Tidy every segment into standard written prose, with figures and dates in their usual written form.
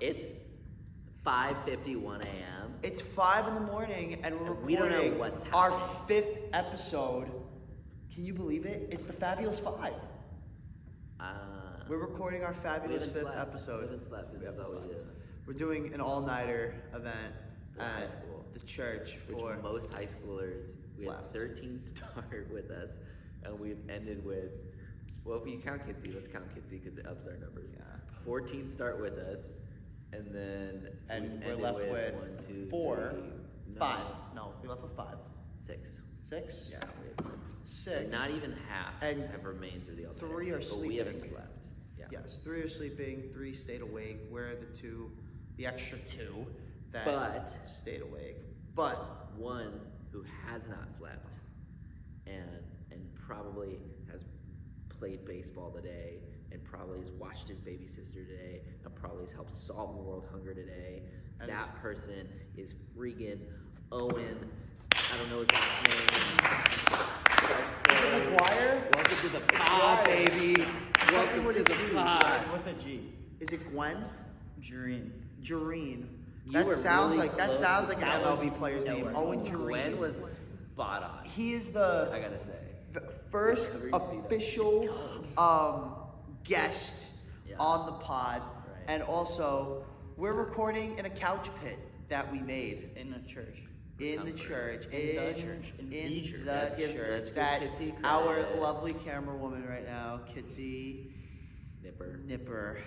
It's 5:51 a.m. It's 5 in the morning, and we're recording We don't know what's our happening. 5th episode. Can you believe it? It's the Fabulous 5. We're recording our Fabulous 5th episode. We haven't slept. This is all we do. We're doing an all-nighter event For high at school. the church Which for most high schoolers, we had left. 13 start with us, and we've ended with, well, if you count Kitsy, let's count Kitsy because it ups our numbers. Yeah. 14 start with us, and then we're left with 1, 2, 4, 3, 5. No, we left with 5. 6. 6? Yeah, we have 6. 6. So not even half And have remained through the alternative. 3 are but sleeping. we haven't slept. Yeah. Yes, 3 are sleeping, 3 stayed awake. We're the extra 2 that But stayed awake. But one who has not slept and probably has played baseball today and probably has watched his baby sister today and probably has helped solve world hunger today. And that person is friggin' Owen. I don't know his last name. McGuire? Welcome to the pod, baby. Welcome to the pod. With a G. Is it Gwen? Jareen. Jareen. You That were sounds really like close an with MLB that. player's name. Owen Jareen. Gwen was spot on. He is I the gotta say. first 3 feet up. official guest Yeah. on the pod, Right. and also we're recording in a couch pit that we made In a church. in the Comfort. church, In the church. In the church. Let's give church. Kitsy That credit. our lovely camera woman right now, Kitsy Nipper.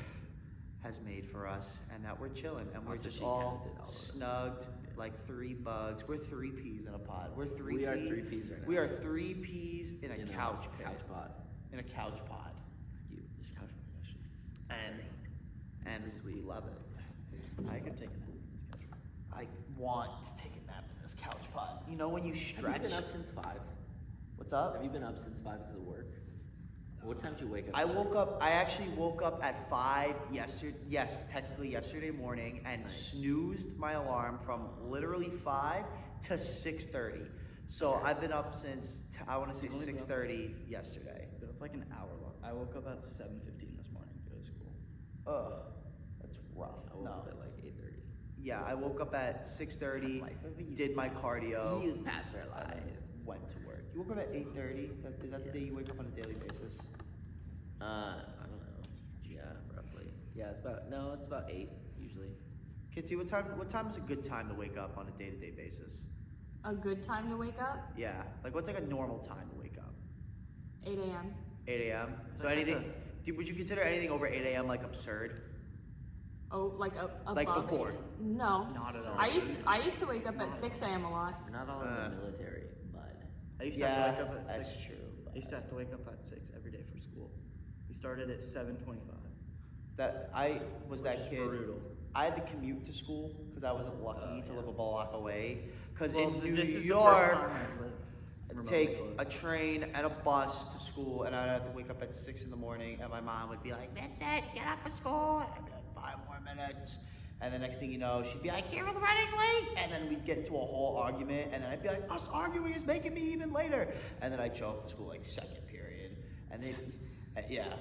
has made for us, and that we're chilling, and we're Also, just she all counted all of us. snugged like 3 bugs. We're 3 peas in a pod. We're 3 We are peas. 3 peas right now. We are 3 peas in a In couch pit. Couch pod. In a couch pod. It's cute. Just couch pod. And we love it. I could take a nap in this couch. I want to take a nap in this couch pod. You know when you Have stretch? you been up since 5? What's up? Have you been up since 5 because of work? What time did you wake up? I actually woke up at 5 yesterday, technically yesterday morning, and Nice. snoozed my alarm from literally 5 to 6:30. So I've been up since, I want to say You've only been up- 6:30 yesterday. Been up like an hour long. I woke up at 7:15 this morning to go to school. Ugh, that's rough. I woke No. up at like 8:30. Yeah, I woke up at 6:30, Life of a youth did my pastor. cardio, Youth pastor life. went to work. You woke up at 8:30? Is that the day you wake up on a daily basis? I don't know. Yeah, roughly. Yeah, it's about 8 usually. Kitsy, what time is a good time to wake up on a day-to-day basis? A good time to wake up? Yeah, like what's like a normal time to wake up? 8 a.m. 8 a.m. So anything, would you consider anything over 8 a.m. like absurd? Oh, like above Like before? 8 a.m.? No. Not at all. I used to wake up at 6 a.m. a lot. We're not all in the military, bud. I used to Yeah, have to wake up at that's 6. true. I used to have to wake up at 6 every day for school. We started at 7:25. That I was Which that is kid. brutal. I had to commute to school because I wasn't lucky to yeah. live a block away. Because Well, in New this is York, the first time I've lived remotely take close. a train and a bus to school, and I'd have to wake up at 6 in the morning, and my mom would be like, "Vincent, get up for school." And I'd be like, 5 more minutes. And the next thing you know, she'd be like, "You're running late," and then we'd get into a whole argument, and then I'd be like, "Us arguing is making me even later," and then I'd show up to school like second period, and they, yeah,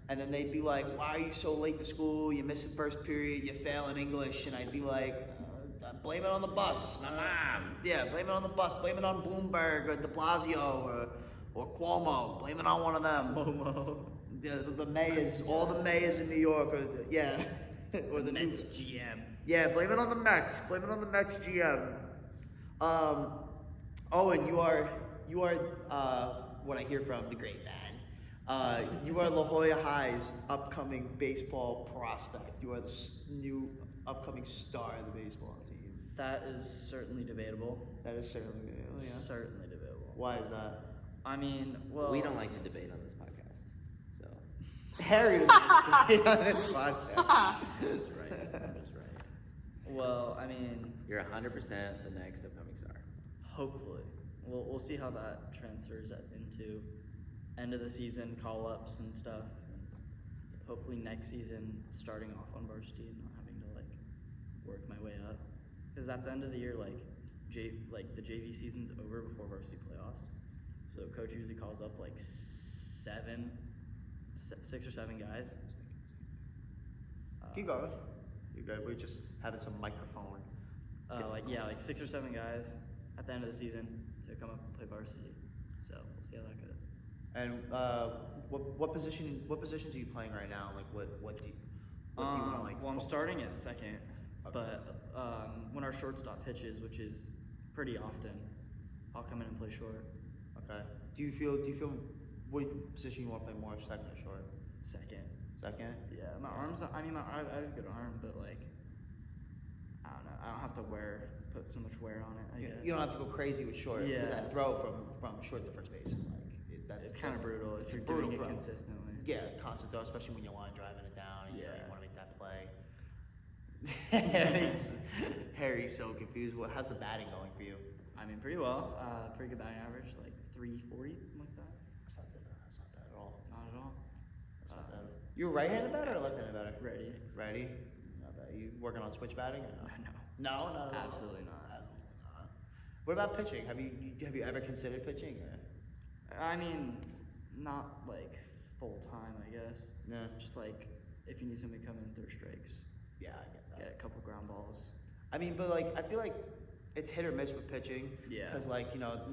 and then they'd be like, "Why are you so late to school? You missed the first period. You fail in English," and I'd be like, "Blame it on the bus, my mom. Yeah, blame it on the bus. Blame it on Bloomberg or De Blasio or Cuomo. Blame it on one of them." Momo. The mayors, all the mayors in New York, yeah, or the Mets GM. yeah, blame it on the Mets. Blame it on the Mets GM. Owen, you are what I hear from the great man. You are La Jolla High's upcoming baseball prospect. You are the new upcoming star of the baseball team. That is certainly debatable. That is certainly, yeah. Certainly debatable. Why is that? I mean, well, We don't like to debate on this podcast, so Harry was on this podcast. that's right. That's right. Well, I mean, You're 100% the next upcoming star. hopefully, we'll see how that transfers into end of the season call-ups and stuff. And hopefully next season starting off on varsity and not having to like work my way up. Because at the end of the year, like the JV season's over before varsity playoffs. So coach usually calls up like 6 or 7 guys. keep going. You're good. We're just having some microphone. Like 6 or 7 guys at the end of the season to come up and play varsity. So we'll see how that goes. And what positions are you playing right now? Like what do you want to like? Well, I'm focus starting on? at second, Okay. but when our shortstop pitches, which is pretty often, I'll come in and play short. Okay. Do you feel what position you want to play more, second or short? Second. Second. Yeah, my arms. I mean, I have a good arm, but like, I don't know. I don't have to put so much wear on it. I guess. You don't have to go crazy with short. Yeah. Because that throw from short to first base is like It's kind of brutal if you're brutal doing it throw. consistently. Yeah, constant throw, especially when you're line driving it down. And, Yeah. you want to make that play. Harry's so confused. How's the batting going for you? I mean, pretty well. Pretty good batting average, like 340, something like that. That's not bad. That's not bad at all. Not at all. That's not bad. You're a right-handed batter or left-handed batter? Ready? Righty. Not bad. You working on switch batting or no? No. No, not at all. Absolutely not. What about pitching? Have you ever considered pitching? Or? I mean, not like full time, I guess. No. Just like if you need somebody to come in third strikes, Yeah, I get that. get a couple ground balls. I mean, but like I feel like it's hit or miss with pitching. Yeah. Because like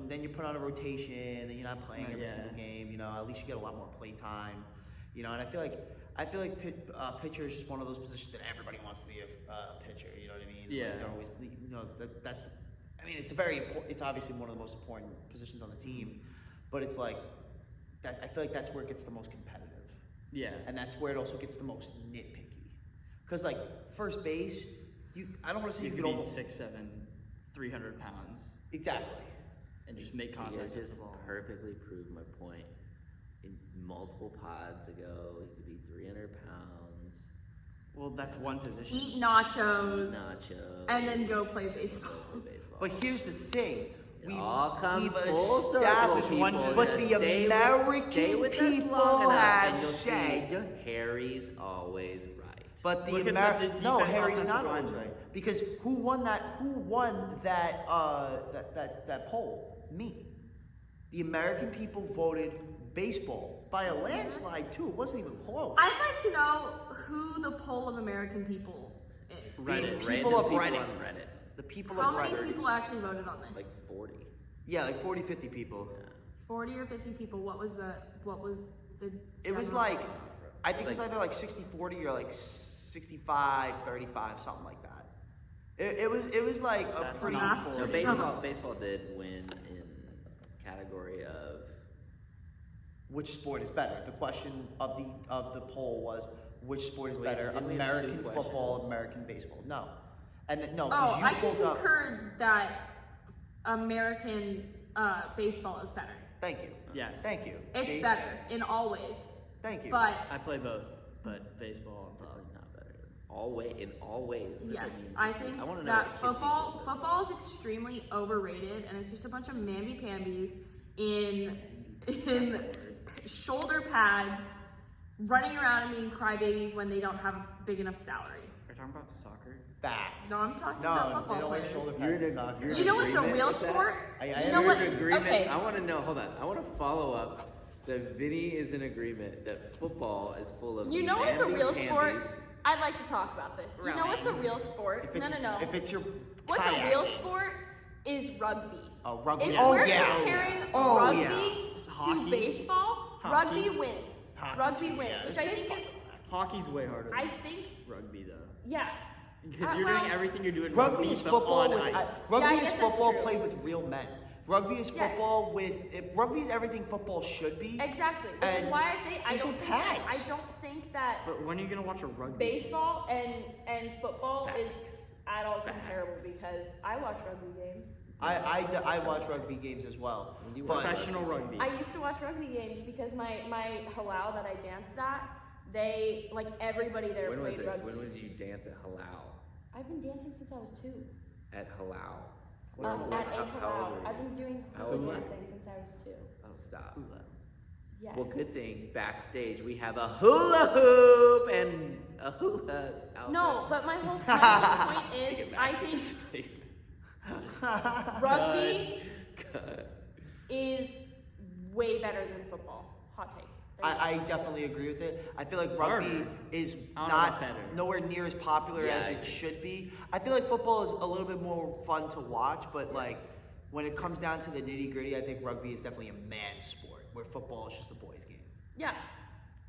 then you put on a rotation, and you're not playing every Yeah. single game. At least you get a lot more play time. And I feel like pitcher is just one of those positions that everybody wants to be a pitcher. You know what I mean? Yeah. Like, they're always that's. I mean, it's a very important. It's obviously one of the most important positions on the team, but it's like that. I feel like that's where it gets the most competitive. Yeah. And that's where it also gets the most nitpicky. Because, like, first base, I don't want to say You you could could be almost... 6'7", 300 pounds, Exactly. and just make You contact with just the ball. perfectly proved my point. In multiple pods ago, you could be 300 pounds, Well, that's one position. Eat nachos. nachos, And then go play baseball. go play baseball. But here's the thing. It all comes full circle, established people. one Just But the stay American with us people long enough, have and you'll said... see Harry's always right. But the Look at American... the No, defense, Harry's offensive not always lineman. right. Because who won that poll? Me. The American people voted baseball by a landslide, too. It wasn't even close. I'd like to know who the poll of American people is. Reddit. The Random people of people Reddit. on Reddit. The people How of many Reddit. people actually voted on Like this? 40. Yeah, like 40, 50 people. 40 or 50 people. What was the It was general- like, I think it was either like 60-40 or like 65-35, something like that. It was like a That's pretty not So equal. baseball did win in category of Which sport is better? The question of the poll was which sport is Wait, better, didn't we have two American football, questions? American baseball? No. And no, Oh, because you I can pulled up. concur that American baseball is better. Thank you. Yes. Thank you. It's See? better in all ways. Thank you. But I play both, but baseball on top. probably not better. In all ways. What does that yes, mean? I think I wanna know that what Kitsy says. football is extremely overrated, and it's just a bunch of mamby-pambies in shoulder pads running around and being crybabies when they don't have a big enough salary. Are you talking about soccer? Facts. No, I'm talking No, about they football don't wear players. shoulder pads You're in in a- soccer. you're in You know what's a agreement real with that? sport? I You am know in what? Agreement. Okay. I want to know. Hold on. I want to follow up that Vinny is in agreement that football is full of. You know what's a real mamby-pambies. sport? I'd like to talk about this. You know what's a real sport? If it's, No. If it's your What's kayak. a real sport is rugby. Oh, rugby. If Oh, we're yeah. comparing Oh, rugby yeah. Hockey. to baseball, Hockey. rugby wins. Hockey. Rugby wins, Yeah, which it's I think baseball. is, Hockey's way harder than I think, rugby, though. yeah. Because you're well, doing everything you're doing Rugby is but football on with ice. rugby Yeah, I is guess that's football true. played with real men. Rugby is Yes. football with rugby is everything football should be. Exactly. Which is And why I say I there's don't no think pads. I don't think that But when are you gonna watch a rugby? baseball and football Facts. is at all comparable Facts. because I watch rugby games. I watch rugby games as well. When do you But watch Professional rugby. I used to watch rugby games because my halal that I danced at, they like everybody there When was played this? rugby. When did you dance at Halal? I've been dancing since I was 2. At Halal. At a How old halal. were you? I've been doing How hula old were you? dancing since I was 2. Oh, stop. Yes. Well, good thing backstage we have a hula hoop and a hula outfit. No, but my whole point Take is it I back. think Take it rugby back. is way better than football. Hot take. I definitely agree with it. I feel like rugby Harder. is I don't know not about better. nowhere near as popular Yeah, as I it agree. should be. I feel like football is a little bit more fun to watch, but like when it comes down to the nitty gritty, I think rugby is definitely a man's sport, where football is just a boys' game. Yeah.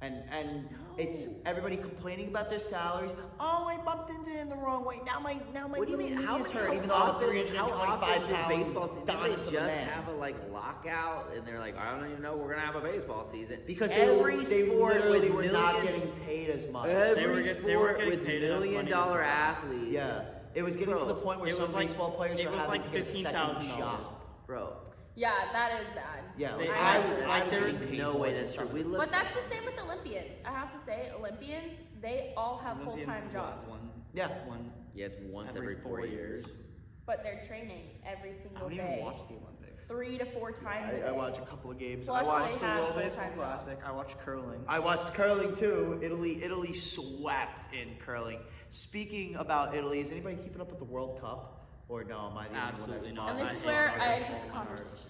And it's everybody complaining about their salaries. Oh, I bumped into him the wrong way. Now my What do you little mean? knee How is hurt, often? even though I'm a How 325 often do pound baseball season? Didn't dinosaur they just man. have a like lockout, and they're like, I don't even know we're gonna have a baseball season Because every they sport literally with were not million- getting paid as much. every They weren't sport getting with paid enough money to million-dollar survive. athletes. Yeah, it was getting to the point where It some was like baseball players it were was having like to get a second $15,000. job. Bro. Yeah, that is bad. Yeah, They- like, I- There's getting paid no more way than that's true. some. We look. But that's the same with Olympians. I have to say, Olympians, they all have Olympians full-time is jobs. Yeah. One Yeah, it's once every 4 years. But they're training every I single don't even day. watch the Olympics. 3 to 4 times a day. I watch a couple of games. Plus I they watched have World Baseball full-time Classic. jobs. I watch curling. I watched curling too. Italy swept in curling. Speaking about Italy, is anybody keeping up with the World Cup? Or no, am I the only one Absolutely that's not. And following? this I is hate where soccer I with exit all the my heart. conversation.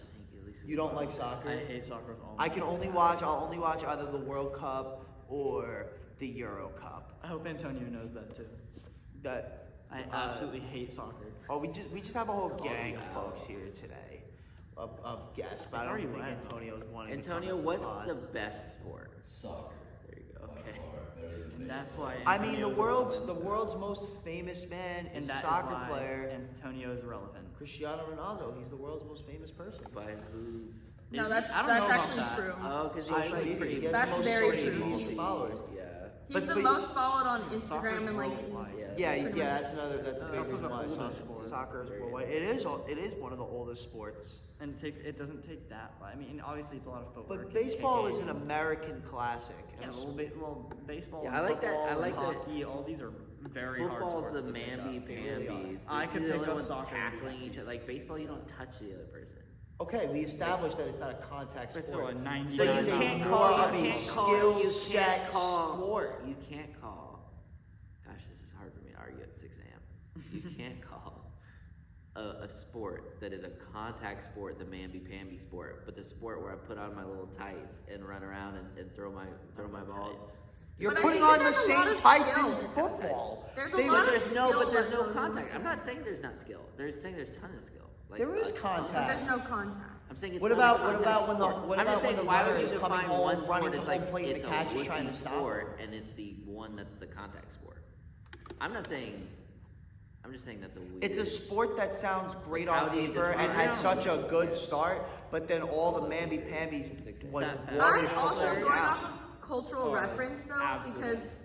You don't like soccer? I hate soccer with all my I can only watch. I'll only watch either the World Cup or the Euro Cup. I hope Antonio knows that too. That I absolutely hate soccer. Oh, we just have a whole Call gang you of out. folks here today of guests. But It's I don't already think wet. Antonio's wanting. Antonio, to come what's into the pod. best sport? Soccer. There you go. Okay. And that's why. I mean, Antonio's the irrelevant. world's most famous man is And a that is soccer why player, Antonio is irrelevant. Cristiano Ronaldo. He's the world's most famous person. By who's? No, Is he? that's I don't know about actually that. true. Oh, because I he's believe like it. pretty. He has That's the most very social true. media followers. Yeah. He's But- the most followed on Soccer's Instagram and like. worldwide. Yeah. Yeah, Pretty yeah, much. that's another. That's a It's big also reason the why oldest sport. soccer is Very worldwide. It is one of the oldest sports. And it doesn't take that. I mean, obviously it's a lot of footwork. But and baseball is kicking. an American classic. Yeah, well, baseball. Yeah, and I like that- football I like and that hockey. All these are very hard Football's sports the to pick up. mamby-pambies. I These could are the pick only up ones soccer and tackling do each other. Like baseball, you don't touch the other person. Okay, we established that it's not a contact But sport. still a 90. So you It is can't more call. of You a can't call. skill You set can't call. sport. You can't call. Gosh, this is hard for me to argue at 6 a.m. You can't call a sport that is a contact sport the mamby-pamby sport, but the sport where I put on my little tights and run around and throw my balls. You're But I putting think on the there's a lot same of tights skill. in football. There's a They- lot of There's no, skill but there's that no goes into contact. I'm it. not saying there's not skill. They're saying there's tons of skill. Like, There is a ton. contact. But there's no contact. I'm saying it's What not about- a what contact about when the- sport. what I'm just about when saying, the why would runner you is define coming home, one running sport to as home like plate, and it's the a catcher's trying wussy to stop sport and it's the one that's the contact sport? I'm not saying. I'm just saying that's a weird. It's a sport that sounds great How on do you paper and define had it? such a good start, but then all the mamby-pambies was That- watered I also down. going off of cultural Oh, reference though, absolutely. because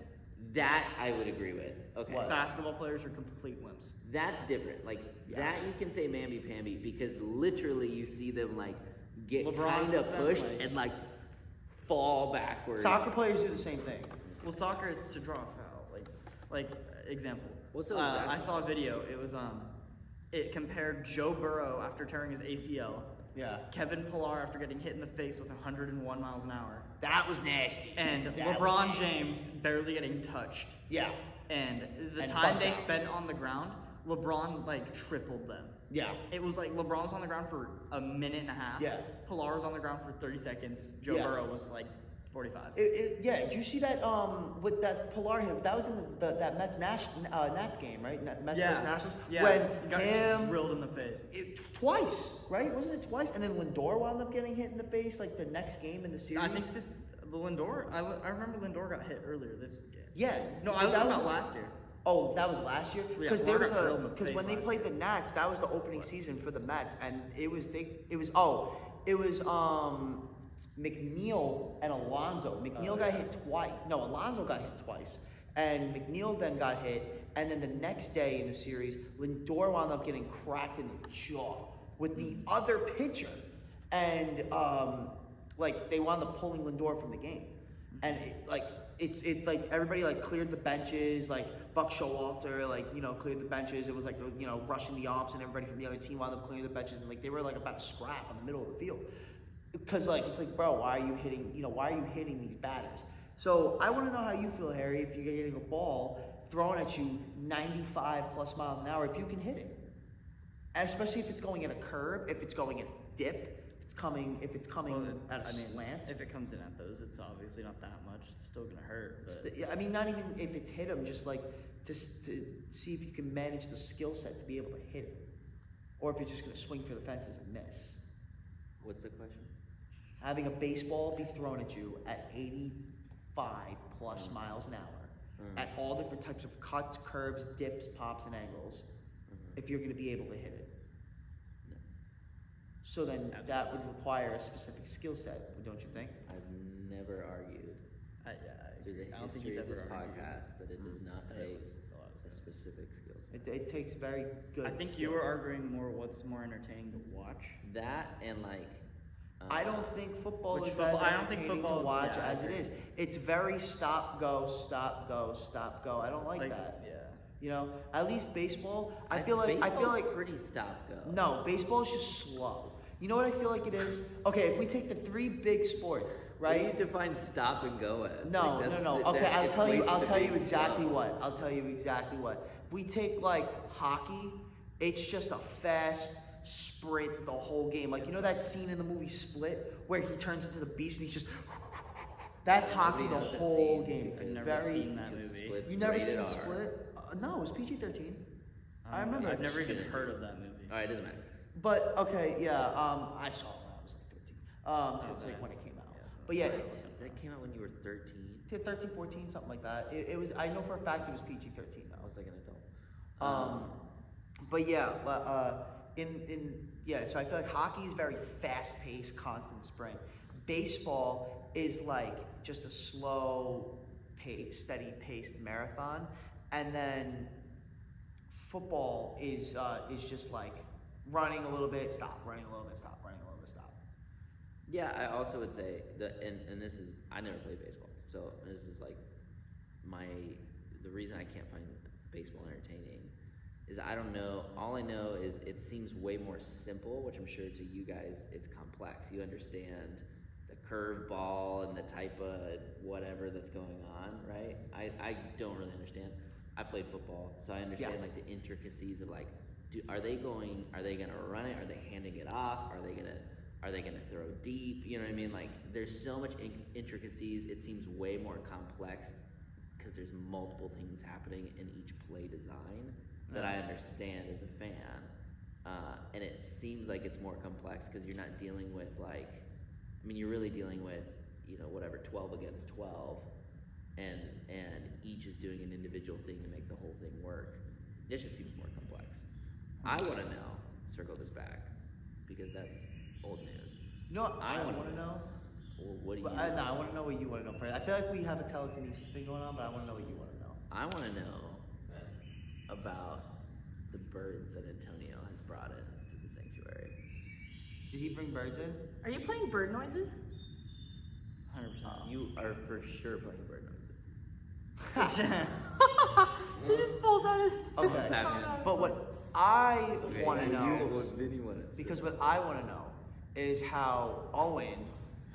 That I would agree with. Okay. What? Basketball players are complete wimps. That's different. Like Yeah. that you can say mamby-pamby because literally you see them like get LeBron kind has of been, pushed like- and like fall backwards. Soccer players do the same thing. Well, soccer is to draw a foul. Like example. Well, so is I basketball. saw a video. It was it compared Joe Burrow after tearing his ACL, Yeah. Kevin Pillar after getting hit in the face with 101 miles an hour, That was nasty. and That was LeBron nasty. James barely getting touched. Yeah. And the And time bumped they out. spent on the ground, LeBron like tripled them. Yeah. It was like LeBron was on the ground for a minute and a half. Yeah. Pilar was on the ground for 30 seconds. Joe Yeah. Burrow was like 45. Yeah, did you see that with that Pilar hit? That was in that Mets Nats game, right? Mets versus Nationals. Yeah. When He got him drilled in the face. twice, right? Wasn't it twice? And then Lindor wound up getting hit in the face like the next game in the series. I think the Lindor. I remember Lindor got hit earlier this game. Yeah. No, I was that talking about last year. Oh, that was last year. Yeah, Because there was Pilar got drilled in the because face when they last played the Nats, that was the opening season for the Mets, and it was McNeil and Alonso. McNeil got hit twice. No, Alonso got hit twice, and McNeil then got hit. And then the next day in the series, Lindor wound up getting cracked in the jaw with the other pitcher, and like they wound up pulling Lindor from the game, and it like everybody like cleared the benches, like Buck Showalter cleared the benches. It was like rushing the umps, and everybody from the other team wound up clearing the benches, and like they were like about to scrap in the middle of the field. Because it's like, bro, why are you hitting these batters? So I want to know how you feel, Harry, if you're getting a ball thrown at you 95 plus miles an hour, if you can hit it. And especially if it's going at a curve, if it's going at a dip, if it's coming at a slant. if it comes in at those, it's obviously not that much. It's still gonna hurt. But Yeah, I mean, not even if it's hit him, just like to see if you can manage the skill set to be able to hit it, or if you're just gonna swing for the fences and miss. What's the question? Having a baseball be thrown at you at 85 plus miles an hour, at all different types of cuts, curves, dips, pops, and angles, if you're going to be able to hit it. No. So then that would require a specific skill set, don't you think? I've never argued through the I don't think history he's of this ever argued. podcast that it does not That it take was a lot of a specific skill set. It takes very good. I think you skill. were arguing more what's more entertaining to watch. That and like. I don't think football Which is football- as I don't think entertaining to football's- watch yeah, I as it agree. is. It's very stop, go, stop, go, stop, go. I don't like that. Yeah. You know, at least baseball. I Baseball's feel like pretty stop go. no, baseball is just slow. You know what I feel like it is? Okay, if we take the three big sports, What do you right? define stop and go as? No, Like, that's- no. that Okay, I'll tell you equates to being exactly slow. what. I'll tell you exactly what. If we take like hockey, it's just a fast sprint the whole game. Like you know that scene in the movie Split where he turns into the beast and he's just that's hockey Nobody the knows that whole scene. game. I've never Very seen that Because movie. Split's You never rated seen R. Split? No, it was PG-13. I remember. I've never even Shouldn't heard be. of that movie. Alright, it doesn't matter. But okay, yeah, I saw it when I was like 13. It's like when it came out. Yeah. But yeah, That came out when you were 13. 13, 14, something like that. It was. I know for a fact it was PG-13 I though. was like an adult. But yeah, so I feel like hockey is very fast-paced, constant sprint. Baseball is like just a slow pace, steady-paced marathon, and then football is just like running a little bit, stop, running a little bit, stop, running a little bit, stop. Yeah, I also would say that, and this is, I never played baseball, so this is like the reason I can't find baseball entertaining is I don't know, all I know is it seems way more simple, which I'm sure to you guys it's complex. You understand the curve ball and the type of whatever that's going on, right? I don't really understand. I played football, so I understand Yeah. like the intricacies of like, are they gonna run it? Are they handing it off? Are they gonna throw deep? You know what I mean? Like, there's so much intricacies. It seems way more complex because there's multiple things happening in each play design that I understand as a fan. And it seems like it's more complex because you're not dealing with like, I mean, you're really dealing with, 12 against 12, and each is doing an individual thing to make the whole thing work. It just seems more complex. I want to know, circle this back, because that's old news. You know what I wanna want to know? Well, what do you? I want to know what you want to know first. I feel like we have a telekinesis thing going on, but I want to know what you want to know. I want to know about the birds that Antonio has brought into the sanctuary. Did he bring birds in? Are you playing bird noises? 100%. You are for sure playing bird noises. He just pulls out his. Okay. What's happening? But what I Okay, want to you- know, what Vinny wanted to say. because what I want to know is how Owen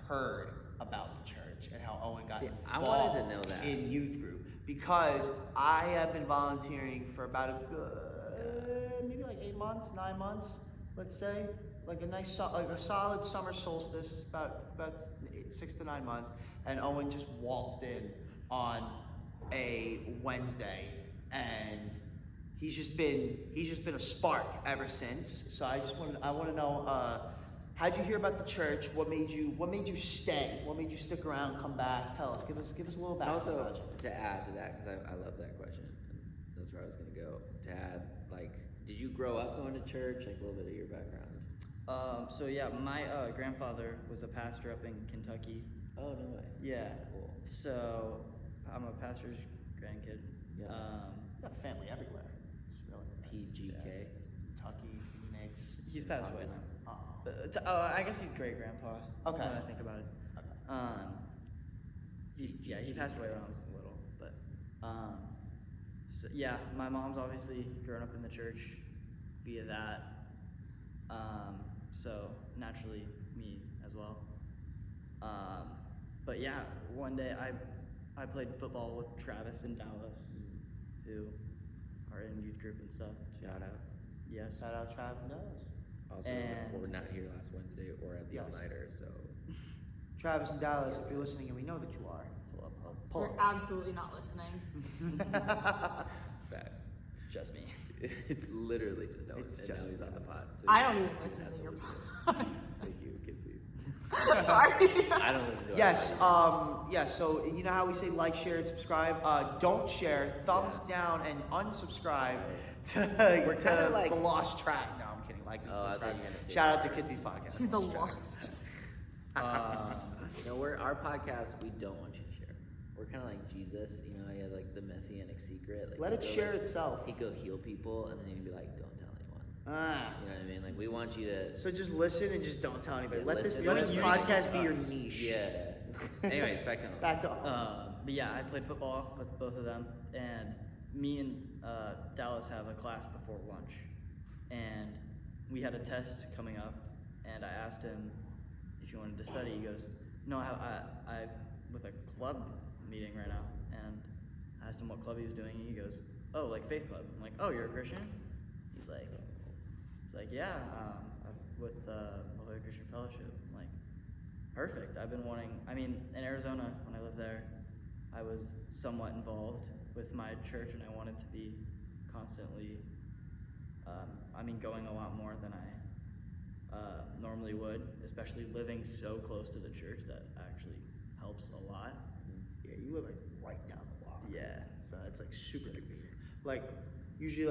heard about the church and how Owen got See, I involved wanted to know that. in youth group. Because I have been volunteering for about a good, maybe like 8 months, 9 months, let's say. Like a nice, like a solid summer solstice, about 6 to 9 months. And Owen just waltzed in on a Wednesday, and he's just been a spark ever since. So I want to know, how'd you hear about the church? What made you stay? What made you stick around? Come back? Tell us. Give us a little And background. also, about you. to add to that, because I love that question, and that's where I was going to go, to add, like, did you grow up going to church? Like, a little bit of your background. So yeah, my grandfather was a pastor up in Kentucky. Oh, no way. Yeah. Cool. So I'm a pastor's grandkid. Yeah. You got family everywhere. It's really PGK. Kentucky, Phoenix. He's passed away now. Oh. But, I guess he's great grandpa. Okay. Now that I think about it. Okay. He passed away when I was little, but so yeah, my mom's obviously grown up in the church via that. So naturally me as well. But yeah, one day I played football with Travis and Dallas, who are in youth group and stuff. Shout out. Yes. Shout out Trav and Dallas. Also, And- we're not here last Wednesday or at the Yes. all-nighter, so Travis and Dallas, if you're listening, and we know that you are, pull We're up. absolutely not listening. facts. It's just me. It's literally just Ellen, It's and just now he's on the pod. So I he don't even has listen to your listen. pod. Thank you, Kinsey. Sorry. I don't listen to it. Yes, yes, so you know how we say like, share, and subscribe? Don't share, thumbs down, and unsubscribe We're kinda to like- The Lost Track. No, I'm kidding. Like and Oh, I thought subscribe. you were gonna say Shout out to that. Kidsy's podcast. To the lost. You know, we're our podcast. We don't want you to share. We're kind of like Jesus. You know, he had like the messianic secret. Like, Let he'd it go, share like, itself. He'd go heal people, and then he'd be like, "Don't tell anyone." Ah. You know what I mean? Like, we want you to. So just listen and just don't tell anybody. Yeah, let this listen. podcast be your Us. niche. Yeah. Anyways, back to home. Back to But yeah, I played football with both of them, and me and Dallas have a class before lunch, and we had a test coming up, and I asked him if he wanted to study. He goes, "No, I with a club meeting right now," and I asked him what club he was doing, and he goes, "Oh, like Faith Club." I'm like, "Oh, you're a Christian?" He's like, "Yeah, I'm with Loyola Christian Fellowship." I'm like, perfect. I've been wanting. I mean, in Arizona when I lived there, I was somewhat involved with my church, and I wanted to be constantly. Going a lot more than I normally would, especially living so close to the church. That actually helps a lot. Yeah, you live like right down the block. Yeah. So it's like super convenient. Like usually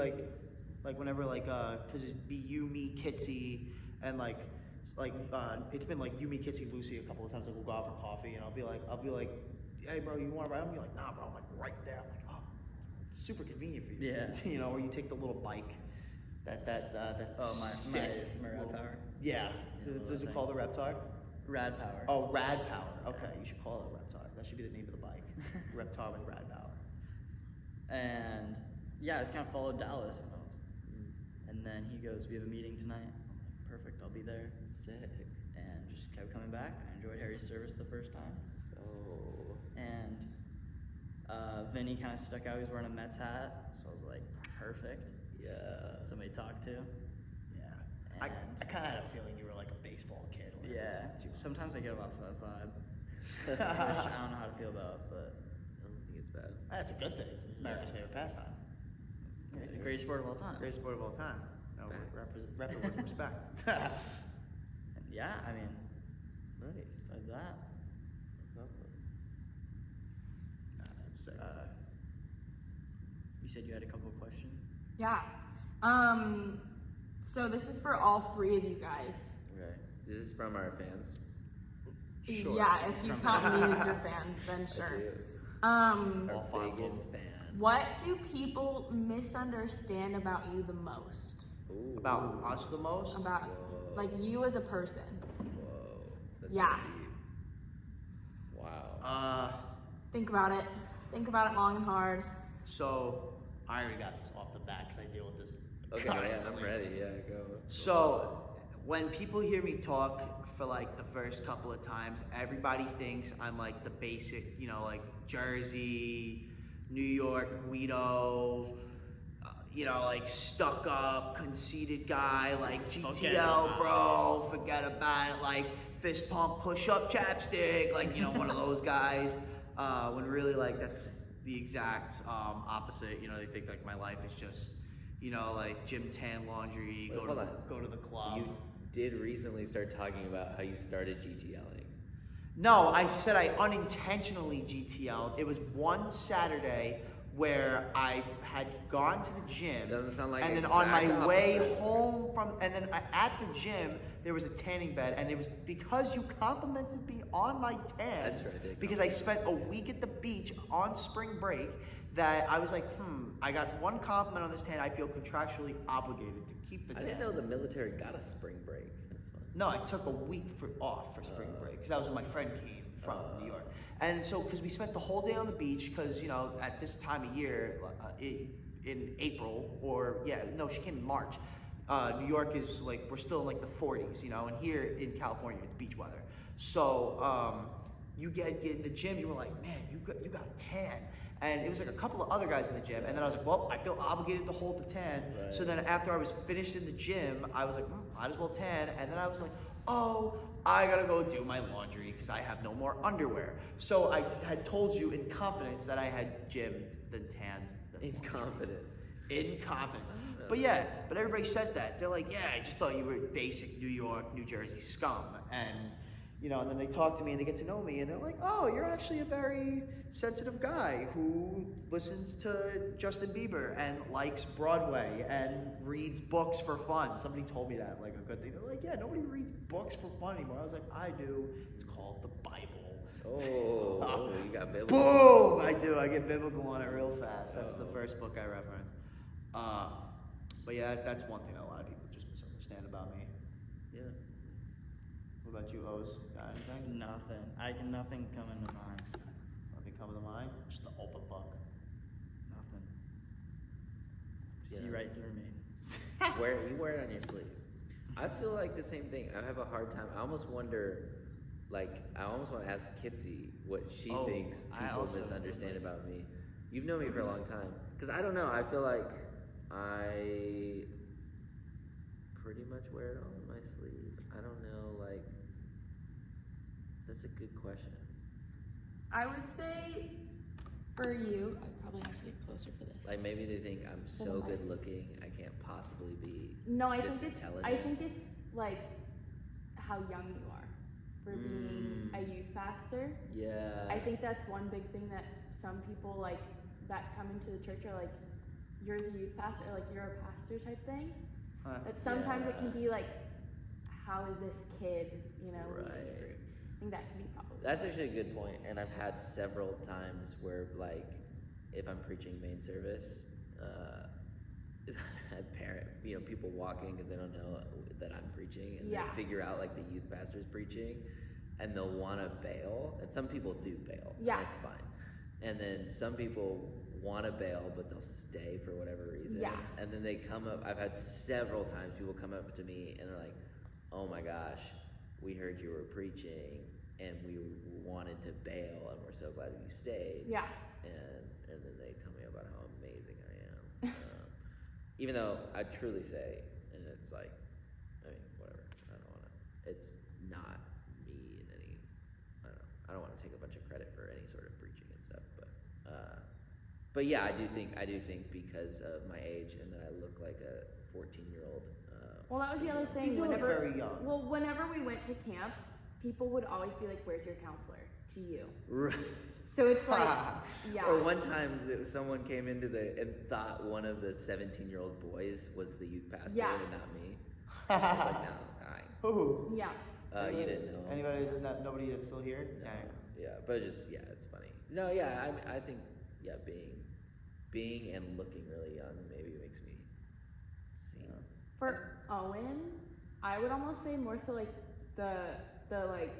like whenever like cause it'd be you, me, Kitsy, and it's been like you, me, Kitsy, Lucy a couple of times. Like we'll go out for coffee, and I'll be like, hey bro, you want to ride? I'm like, nah bro, I'm like right there. I'm like, oh, it's super convenient for you. Yeah. You know, or you take the little bike. That Oh, my Rad little- Power. Yeah. Yeah, Does it thing. call the Reptar? Rad Power. Oh, Rad Power. Okay, you should call it Reptar. That should be the name of the bike. Reptar with Rad Power. And yeah, I just kind of followed Dallas, and then he goes, "We have a meeting tonight." I'm like, "Perfect, I'll be there." Sick. And just kept coming back. I enjoyed Harry's service the first time. Oh. And Vinny kind of stuck out. He was wearing a Mets hat, so I was like, perfect. Yeah. Somebody to talk to. Yeah. I And- kind of had a feeling you were like a baseball kid. when I Yeah. first met you. Sometimes I get off that vibe. Which I don't know how to feel about, but I don't think it's bad. That's a good thing. It's America's favorite pastime. it's the greatest sport of all time. Greatest sport of all time. No, Facts. rep it with respect. And yeah, I mean, Nice. besides that, That's awesome. That's sick. you said you had a couple of questions. Yeah. So this is for all three of you guys. Okay. This is from our fans. Sure. Yeah, This if is you from- count me as your fan, then I sure. do. Um, Our All five of biggest them. fan. what do people misunderstand about you the most? Ooh. About us the most? About Whoa. like you as a person? Whoa. That's Yeah. so deep. Wow. Think about it. Think about it long and hard. So I already got this off the bat because I deal with this. Okay, yeah, I'm constantly. ready. Yeah, go. So, when people hear me talk for like the first couple of times, everybody thinks I'm like the basic, you know, like Jersey, New York, Guido, you know, like stuck up, conceited guy, like GTL, bro, forget about it, like fist pump, push up, chapstick, like, you know, one of those guys. When really, like, that's the exact opposite. You know, they think like my life is just, you know, like gym tan laundry, Wait, hold on. go to the club. You did recently start talking about how you started GTLing. No, I said I unintentionally GTL'd. It was one Saturday where I had gone to the gym, Doesn't sound like and then exact on my way opposite. home from, and then at the gym there was a tanning bed, and it was because you complimented me on my tan. That's right, I did Because I spent a week at the beach on spring break, that I was like, I got one compliment on this tan. I feel contractually obligated to keep the I tan. didn't know the military got a spring break. That's fun. No, I took a week off for spring break because that was when my friend came from New York. And so, because we spent the whole day on the beach, because, you know, at this time of year, in April, she came in March. New York is like, we're still in like the 40s, you know, and here in California, it's beach weather. So, you get in the gym, you were like, man, you got a tan. And it was like a couple of other guys in the gym, and then I was like, well, I feel obligated to hold the tan. Right. So then after I was finished in the gym, I was like, might as well tan. And then I was like, oh, I gotta go do my laundry because I have no more underwear. So I had told you in confidence that I had gymmed, then tanned. Then In laundry. confidence. In confidence. But yeah, but everybody says that. They're like, yeah, I just thought you were basic New York, New Jersey scum. And, you know, and then they talk to me and they get to know me and they're like, oh, you're actually a very sensitive guy who listens to Justin Bieber and likes Broadway and reads books for fun. Somebody told me that, like a good thing. They're like, yeah, nobody reads books for fun anymore. I was like, I do. It's called the Bible. Oh, you got biblical. Boom! I do. I get biblical on it real fast. That's the first book I reference. But yeah, that's one thing a lot of people just misunderstand about me. Yeah. What about you, Oz? Got anything? Nothing coming to mind. Nothing coming to mind? Just the open book. Nothing. Yeah. See right through me. You wear it on your sleeve. I feel like the same thing. I have a hard time. I almost wonder, like, I almost want to ask Kitsy what she thinks I people also misunderstand about me. You've known me for a long time. Because I don't know. I feel like I pretty much wear it all on my sleeve. I don't know, like, that's a good question. I would say for you, I probably have to get closer for this. Like, maybe they think I'm For the so mic. good looking, I can't possibly be No, I this think intelligent. it's like how young you are for being a youth pastor. Yeah. I think that's one big thing that some people like that come into the church are like, you're the youth pastor, like you're a pastor type thing. That sometimes it can be like, how is this kid, you know, leading the Right. group? I think that can be probably. That's actually a good point, and I've had several times where, like, if I'm preaching main service, I've had people walking because they don't know that I'm preaching, and Yeah. they figure out like the youth pastor's preaching, and they'll want to bail, and some people do bail. Yeah. That's fine. And then some people want to bail, but they'll stay for whatever reason. Yeah. And then they come up. I've had several times people come up to me and they're like, "Oh my gosh, we heard you were preaching, and we wanted to bail, and we're so glad you stayed." Yeah. And then they tell me about how amazing I am. Even though I truly say, and it's like, I mean, whatever. I don't want to. It's not me in any. I don't know. I don't want to take a bunch of credit for any sort of preaching and stuff, but yeah, I do think because of my age and that I look like a 14-year-old. Well, that was the other thing. You look Whenever, very young. well, whenever we went to camps, people would always be like, "Where's your counselor?" To you. Right. So it's like, yeah. Or one time someone came into and thought one of the 17-year-old boys was the youth pastor Yeah. and not me. I was like, no, hi. Who? Yeah. You didn't know. Anybody nobody that's still here? No. Yeah, but it's just, it's funny. No, yeah, I think, being and looking really young maybe makes me seem. For Owen, I would almost say more so like the like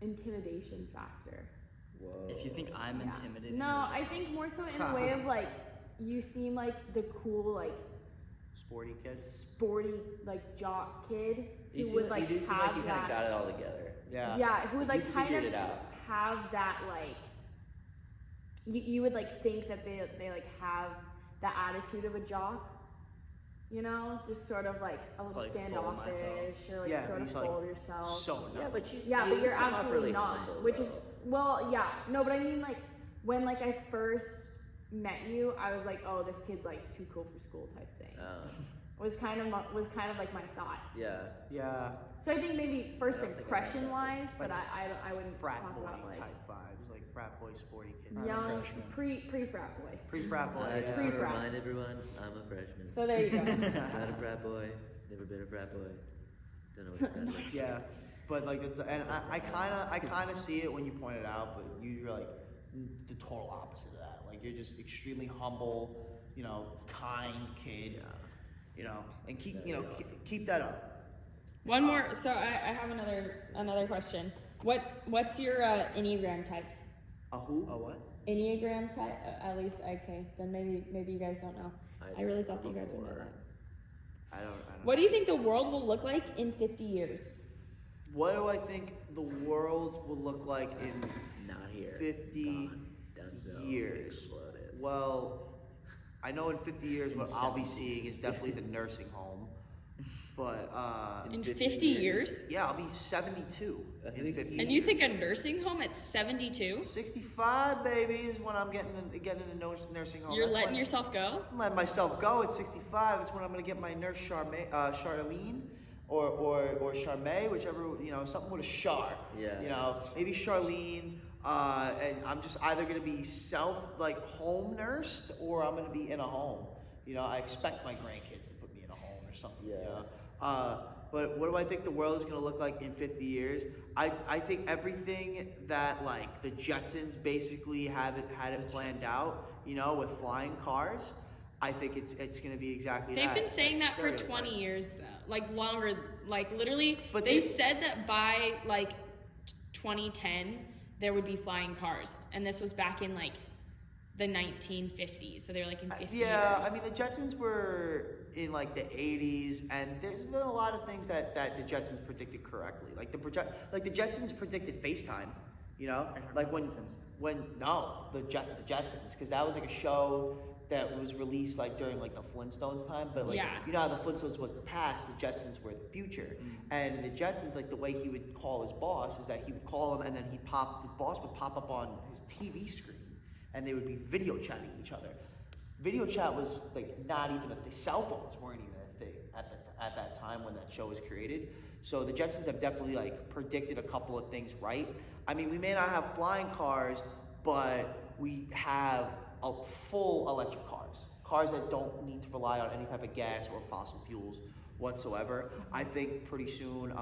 intimidation factor. Whoa. If you think I'm Yeah. intimidating, No, I think more so in a way of like you seem like the cool like Sporty kids. sporty like jock kid you who seem, would like you do seem have like you kind of that. got it all together. Yeah. Who would You like kind figured of it out. have that like you would like think that they like have the attitude of a jock, you know, just sort of like a little Like, fold standoffish myself. or like Yeah, sort of he's, like, fold yourself. So Yeah, dumb. but But you're come off absolutely really not, humble, which is though. well, yeah, no, but I mean like when like I first met you, I was like, oh, this kid's like too cool for school type thing. Was kind of like my thought. Yeah. Yeah. So I think maybe first I don't think I impression like wise, Like but I wouldn't Frat talk boy about like type vibes, like frat boy, sporty kid. young freshman. pre frat boy. Pre-frat boy. I yeah. just Pre- want to frat. remind everyone, I'm a freshman. So there you go. Not a frat boy, never been a frat boy. Don't know what frat is. Yeah, but like it's and I kind of see it when you point it out, but you're like the total opposite of that. Like you're just extremely humble, you know, kind kid, you know, and keep that up. One more. So I have another question. What's your Enneagram types? A who? Oh, what? Enneagram type? At least okay. Then maybe you guys don't know. I really thought that you guys would know that. I don't. What do you think the world will look like in 50 years? What do I think the world will look like in Not here. 50 Gone. Done. so years. exploded. Well, I know in 50 years what I'll be seeing is definitely the nursing home. But In 50 years? yeah, I'll be 72 in 50 And you think a nursing home at 72? 65, baby, is when I'm getting in a nursing home. You're That's letting when yourself go? I'm letting myself go at 65. It's when I'm gonna get my nurse Charlene or Charmaine, whichever, something with a Char. Yeah. Maybe Charlene. And I'm just either gonna be home nursed or I'm gonna be in a home. I expect my grandkids to put me in a home or something. Yeah. But what do I think the world is going to look like in 50 years? I think everything that the Jetsons basically had it planned out, with flying cars. I think it's going to be exactly that. They've been saying that for 20 years though, longer, literally. But they said that by 2010 there would be flying cars, and this was back in the 1950s. So they were in 50 years. I mean the Jetsons were in the 80s, and there's been a lot of things that the Jetsons predicted correctly. The Jetsons predicted FaceTime, when the Jetsons, because that was a show that was released during the Flintstones time, but Yeah. you know how the Flintstones was the past, the Jetsons were the future. And in the Jetsons, the way he would call his boss is that he would call him, and then the boss would pop up on his TV screen, and they would be video chatting each other. Video chat was not even the cell phones weren't even a thing at that time when that show was created. So the Jetsons have definitely predicted a couple of things right. I mean, we may not have flying cars, but we have full electric cars that don't need to rely on any type of gas or fossil fuels whatsoever. I think pretty soon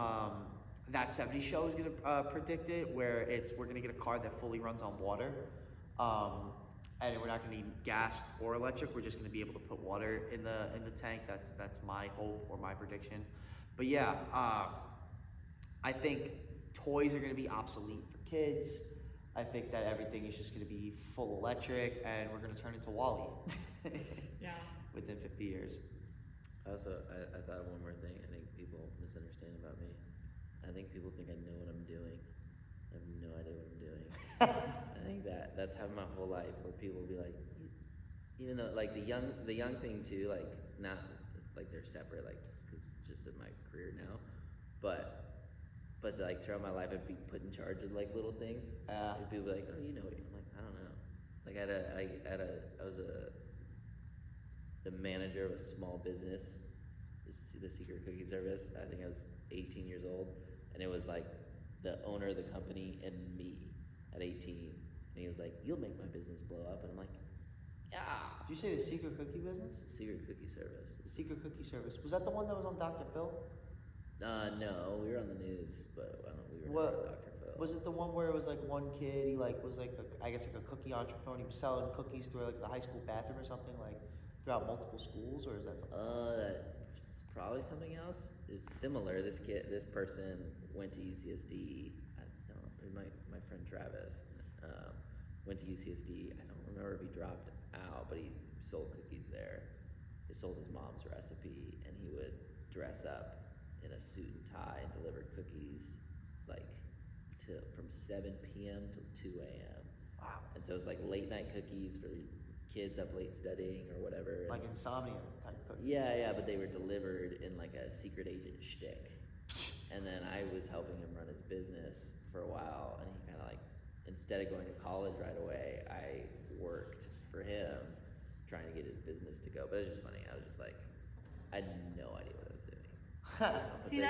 that 70s show is gonna predict it, where we're gonna get a car that fully runs on water. And we're not going to need gas or electric. We're just going to be able to put water in the tank. That's my hope or my prediction. But yeah, I think toys are going to be obsolete for kids. I think that everything is just going to be full electric, and we're going to turn into Wall-E. Yeah. Within 50 years. I thought of one more thing. I think people misunderstand about me. I think people think I know what I'm doing. I have no idea what I'm doing. I think that's happened my whole life, where people will be like, even though the young thing too, not they're separate, because just in my career now, but throughout my life I'd be put in charge of little things. And people be like, oh, you know it. I'm like, I don't know. I was the manager of a small business, the secret cookie service. I think I was 18 years old, and it was the owner of the company and me at 18, and he was like, you'll make my business blow up, and I'm like, yeah. Did you say the secret cookie business? Secret cookie service. The secret cookie service. Was that the one that was on Dr. Phil? No, we were on the news, but we were never on Dr. Phil. Was it the one where it was one kid, he was I guess a cookie entrepreneur, and he was selling cookies through the high school bathroom or something, throughout multiple schools, or is that something else? That's probably something else. It's similar. This person went to UCSD. My friend Travis went to UCSD. I don't remember if he dropped out, but he sold cookies there. He sold his mom's recipe, and he would dress up in a suit and tie and deliver cookies from 7 p.m. till 2 a.m. Wow. And so it was late night cookies for kids up late studying or whatever. Insomnia type cookies. Yeah, but they were delivered in a secret agent shtick. And then I was helping him run his business for a while, and he kind of instead of going to college right away, I worked for him trying to get his business to go. But it was just funny. I was just I had no idea what I was doing. See,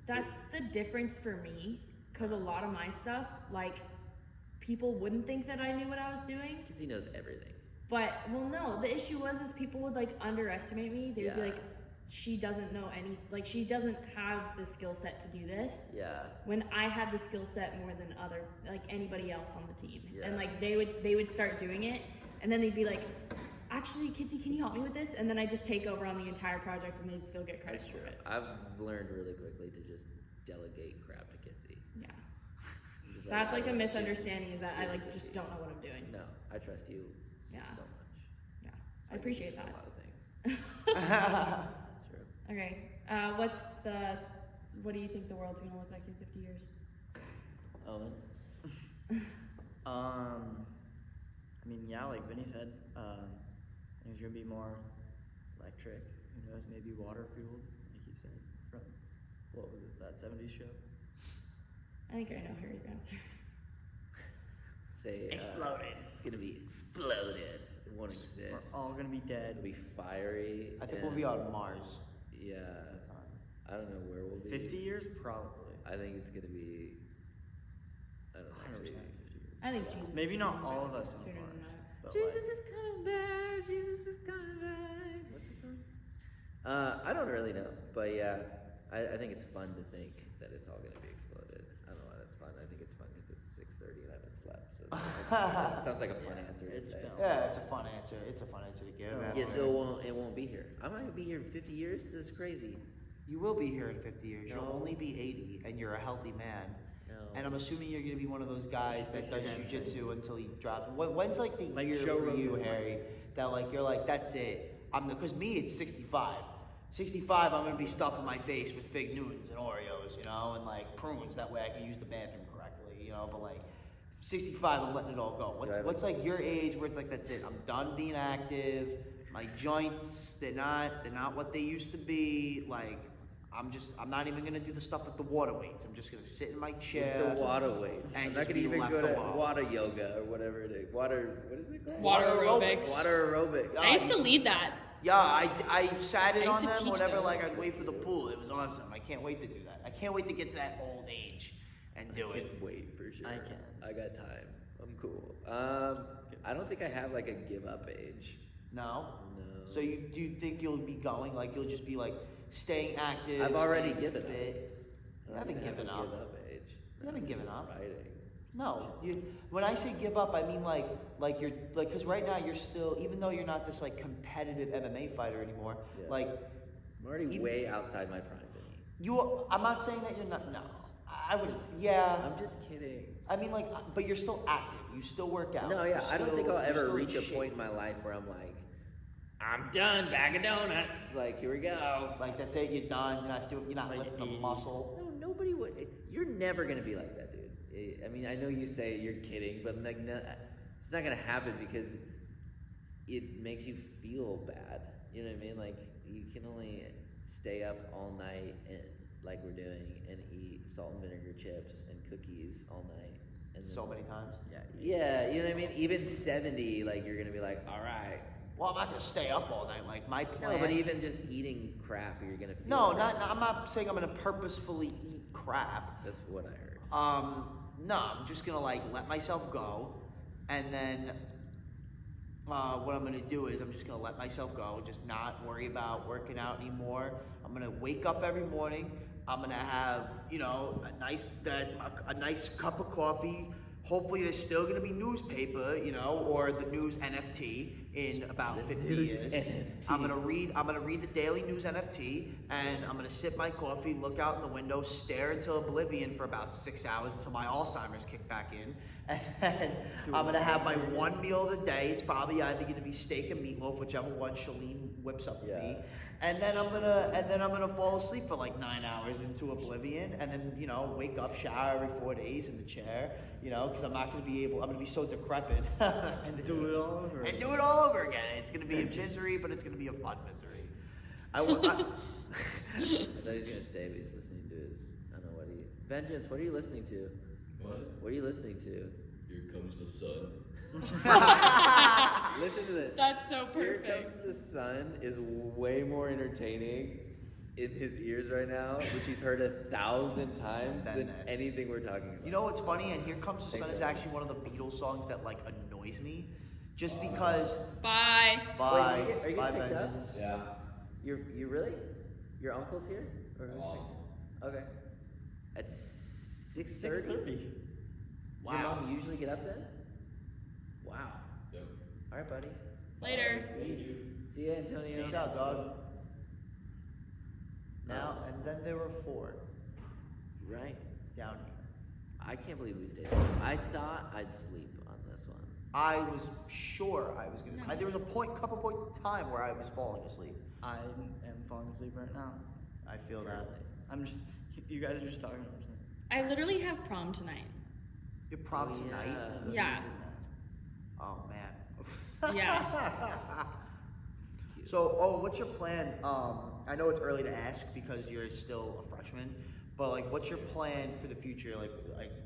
that's the difference for me, because a lot of my stuff, people wouldn't think that I knew what I was doing. Kitsy knows everything. But, well, no, the issue was people would underestimate me. They would be like, she doesn't know she doesn't have the skill set to do this. Yeah. When I had the skill set more than anybody else on the team. Yeah. And they would start doing it, and then they'd be like, actually, Kitsy, can you help me with this? And then I just take over on the entire project, and they'd still get credit That's for true. it. I've learned really quickly to just delegate crap to Kitsy. Yeah. Just That's I a don't misunderstanding, is that I do just Kitsy. don't know what I'm doing. No, I trust you Yeah. so much. Yeah. I appreciate A that. lot of things. That's true. Okay. What do you think the world's gonna look like in 50 years? Owen? mean, yeah, like Vinny said, there's gonna be more electric. Who knows? Maybe water fueled, like he said from what was it, that '70s show? I think I know Harry's answer. Say Exploded. It's gonna be exploded. It won't exist. We're all gonna be dead. It'll be fiery. I think and- we'll be on Mars. Yeah. at the time. I don't know where we'll be. 50 years, probably. I think it's gonna be. I don't know. 100% actually. 50 years. I think Jesus. Maybe is not coming all back of us on sooner than Mars, that. but Jesus like, is coming back. Jesus is coming back. What's that song? I don't really know, but yeah, I think it's fun to think that it's all gonna be exploded. I don't know why that's fun. I think it's fun because it's 6:30 and I haven't slept, so it sounds like a fun answer to it's say. been- Yeah, it's a fun answer. It's a fun answer to give. Yeah, so it won't be here. I might be here in 50 years. This is crazy. You will be here in 50 years. No. You'll only be 80, and you're a healthy man. No. And I'm assuming you're gonna be one of those guys that does Yeah. jujitsu until he drops. When's like the Like year Joe for you, Rogan. Harry? That like you're like that's it. Because me it's 65. 65, I'm gonna be stuffing my face with fig Newtons and Oreos, you know, and like prunes. That way I can use the bathroom correctly, you know. But like 65, I'm letting it all go. What's like your age where it's like that's it? I'm done being active. My joints, they're not what they used to be. Like I'm not even gonna do the stuff with the water weights. I'm just gonna sit in my chair. With the water weights. And I'm just not gonna be even left go to alone. water yoga or whatever it is. What is it called? Water aerobics. Water aerobic. I used to lead that. Yeah, I sat in I used on to them teach whenever those. like I'd wait for the pool. It was awesome. I can't wait to do that. I can't wait to get to that old age and do I it. can wait for sure. I can. I got time. I'm cool. I don't think I have like a give up age. No. No. So do you think you'll be going like you'll just be like staying active? I've already staying given up. fit? You I don't haven't think I have given a up. give up age. You haven't I'm given just up. Writing. No, when I say give up, I mean like you're like because right now you're still even though you're not this like competitive MMA fighter anymore. Yeah. Like I'm already Even- way outside my prime, Vinny. I'm not saying that you're not. No, I would. Yeah. I'm just kidding. I mean like, but you're still active. You still work out. No, yeah, You're I don't think still- I'll you're ever still in reach a shape. point in my life where I'm like, I'm done, bag of donuts. Like, here we go. Like that's it. You're done. You're not Like lifting a 80s. muscle. No, nobody would. You're never gonna be like that, dude. I mean, I know you say you're kidding, but like, no, it's not gonna happen because it makes you feel bad. You know what I mean? Like, you can only stay up all night and like we're doing and eat salt and vinegar chips and cookies all night. And So many times. Yeah, you know what I mean? Even 70, like, you're gonna be like, all right. Well, I'm not gonna stay up all night. Like my plan. No, but even just eating crap, you're gonna feel No, crap. I'm not saying I'm gonna purposefully eat crap. That's what I heard. No, I'm just gonna like let myself go, and then what I'm gonna do is I'm just gonna let myself go, just not worry about working out anymore. I'm gonna wake up every morning. I'm gonna have a nice cup of coffee. Hopefully, there's still gonna be newspaper, or the news NFT in about 50 news years. NFT. I'm gonna read the daily news NFT, and I'm gonna sip my coffee, look out in the window, stare into oblivion for about 6 hours until my Alzheimer's kick back in, and then I'm gonna have my one meal of the day. It's probably either gonna be steak and meatloaf, whichever one Shalene whips up for me. And then I'm gonna fall asleep for like 9 hours into oblivion, and then wake up, shower every 4 days in the chair, because I'm not gonna be able. I'm gonna be so decrepit. And do it all over. And do it all over again. It's gonna be a misery, but it's gonna be a fun misery. I thought he was gonna stay, but he's listening to his. I don't know what he. Vengeance. What are you listening to? What are you listening to? Here comes the sun. Listen to this. That's so Here perfect. Comes the Sun is way more entertaining in his ears right now, which he's heard 1,000 times Than than this. anything we're talking about. You know what's funny? And Here Comes the Think Sun is so. actually one of the Beatles songs that like annoys me, just because. Bye. Bye. Wait, are you Bye, getting picked up? Vengeance. Yeah. You really? Your uncle's here? Or who's here? Okay. At 6:30. 6:30. Does Wow. your mom usually get up then? Wow. Yep. All right, buddy. Later. Thank you. See ya, Antonio. Peace out, dog. Now and then there were 4 Right. down here. I can't believe we stayed. I thought I'd sleep on this one. I was sure I was gonna. There was a couple point time where I was falling asleep. I am falling asleep right now. I feel that. I'm just. You guys are just talking about something. I literally have prom tonight. Your prom Oh, tonight. yeah. Yeah. Oh man. Yeah. So, what's your plan? I know it's early to ask because you're still a freshman, but like, what's your plan for the future? Like,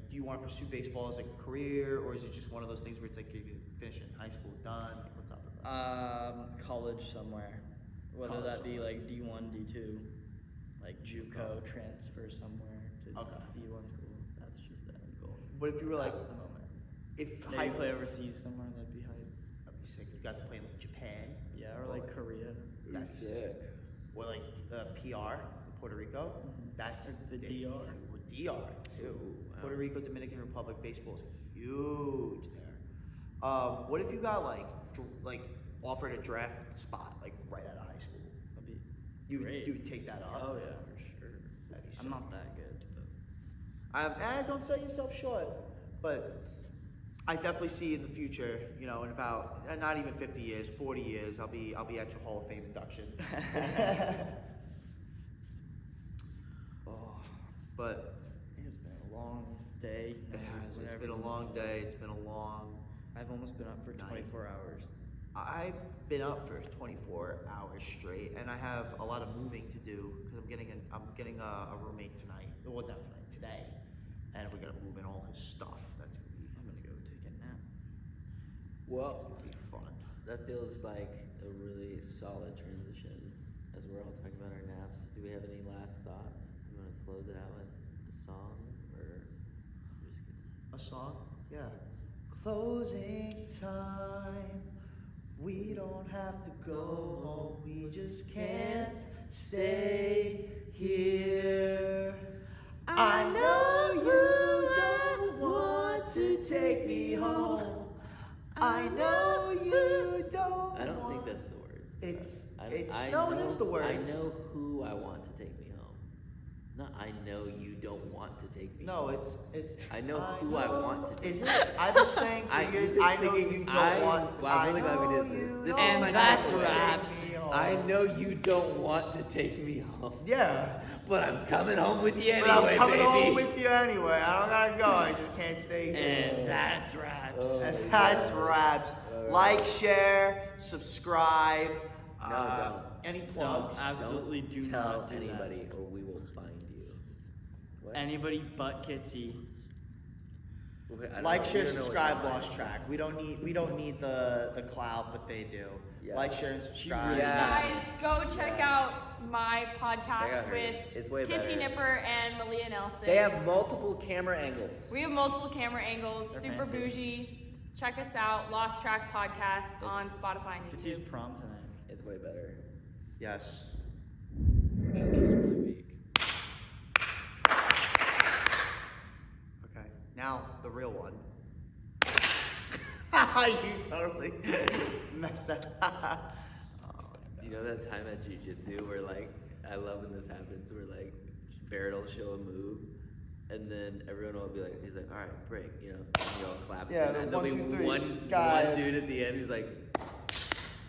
do you want to pursue baseball as like a career, or is it just one of those things where it's like you're gonna finish in high school, done? Like, what's up with that? College somewhere, whether College that be like D1, D2, like JUCO, transfer somewhere to D1 school. That's just the end goal. What if you were like, at the moment? if Maybe play overseas somewhere, that'd be hype. That'd be sick. You got to play in like Japan. Yeah, or like Korea. That's sick. Or like PR, Puerto Rico. That's Or the DR. Or DR too. Ooh, wow. Puerto Rico, Dominican Republic, baseball is huge there. What if you got like offered a draft spot like right out of high school? That'd be You great. would take that up? Oh yeah, for sure. That'd be sick. I'm not that good, but Don't sell yourself short, but I definitely see in the future, you know, in about not even 50 years, 40 years, I'll be at your Hall of Fame induction. But it's been a long day. it has. It's been a long day. It's been a long. I've almost been up for 24 hours. I've been up for 24 hours straight, and I have a lot of moving to do because I'm getting a roommate tonight. Well, not tonight, today, and we're gonna move in all his stuff. That's gonna be. I'm gonna go take a nap. Well, It's gonna be fun. that feels like a really solid transition as we're all talking about our naps. Do we have any last thoughts? You want to close it out with a song, or just kidding? A song? Yeah. Closing time. We don't have to go home. We just can't stay here. I know you don't want to take me home. I know you don't. I don't think want- that's the words. It is the words. I know who I want to take me home. Not I know you don't want to take me No, home. it's. I know who I want to take Is me it? I've been saying for You've years. been I know singing, you don't want. Wow, I'm really glad we know did this. you This is don't my that's want to raps. take me home. I know you don't want to take me home. Yeah. But I'm coming home with you But anyway, I'm coming baby. home with you anyway. I don't gotta go. I just can't stay here. And that's raps. And that's raps. Like, share, subscribe. No, don't. Any plugs? Absolutely Don't do tell not do anybody, or we will find you. What? Anybody but Kitsy. I don't Like, know- share, we don't know subscribe, what's lost track. We don't need the cloud, but they do. Yeah. Like, share, and subscribe. Yeah. Guys, go check out my Check podcast out hers. with It's way Kitsy better. Nipper and Malia Nelson. They have multiple camera angles. We have multiple camera angles, They're super fancy. bougie. Check us out, Lost Track Podcast on Spotify and Kitsy's YouTube. prom tonight. It's way better. Yes. It's really weak. Okay. Now the real one. You totally messed that up. You know that time at jiu-jitsu where like, I love when this happens, where like Barrett will show a move and then everyone will be like, he's like, all right, break, you know, and you all clap. Yeah, and the then there'll be 1, 2, 3, one guys. dude at the end who's like,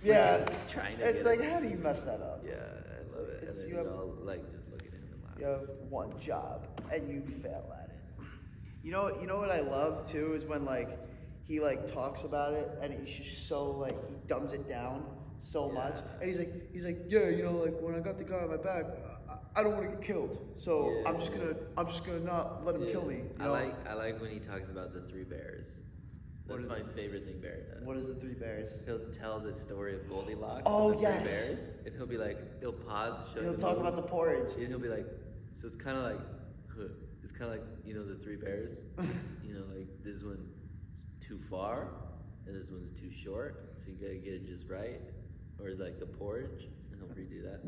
Yeah. trying to It's get like, it. how do you mess that up? Yeah, I love it. And It's- then you you have- all like just look at him and laugh. You have one job and you fail at it. You know what I love too is when like he like talks about it and he's just so like he dumbs it down so much and he's like yeah, you know, like when I got the guy on my back, I don't want to get killed, so Yeah. I'm just gonna not let him kill me. You know? I like when he talks about the three bears. That's my favorite thing Barrett does. What is the three bears? He'll tell the story of Goldilocks Oh, and the yes. three bears, and he'll be like, he'll pause, show He'll the talk movie, about the porridge. and he'll be like, so it's kind of like, it's kind of like, you know, the three bears, you know, like this one's too far, and this one's too short, so you gotta get it just right, or like the porridge, and he'll redo that.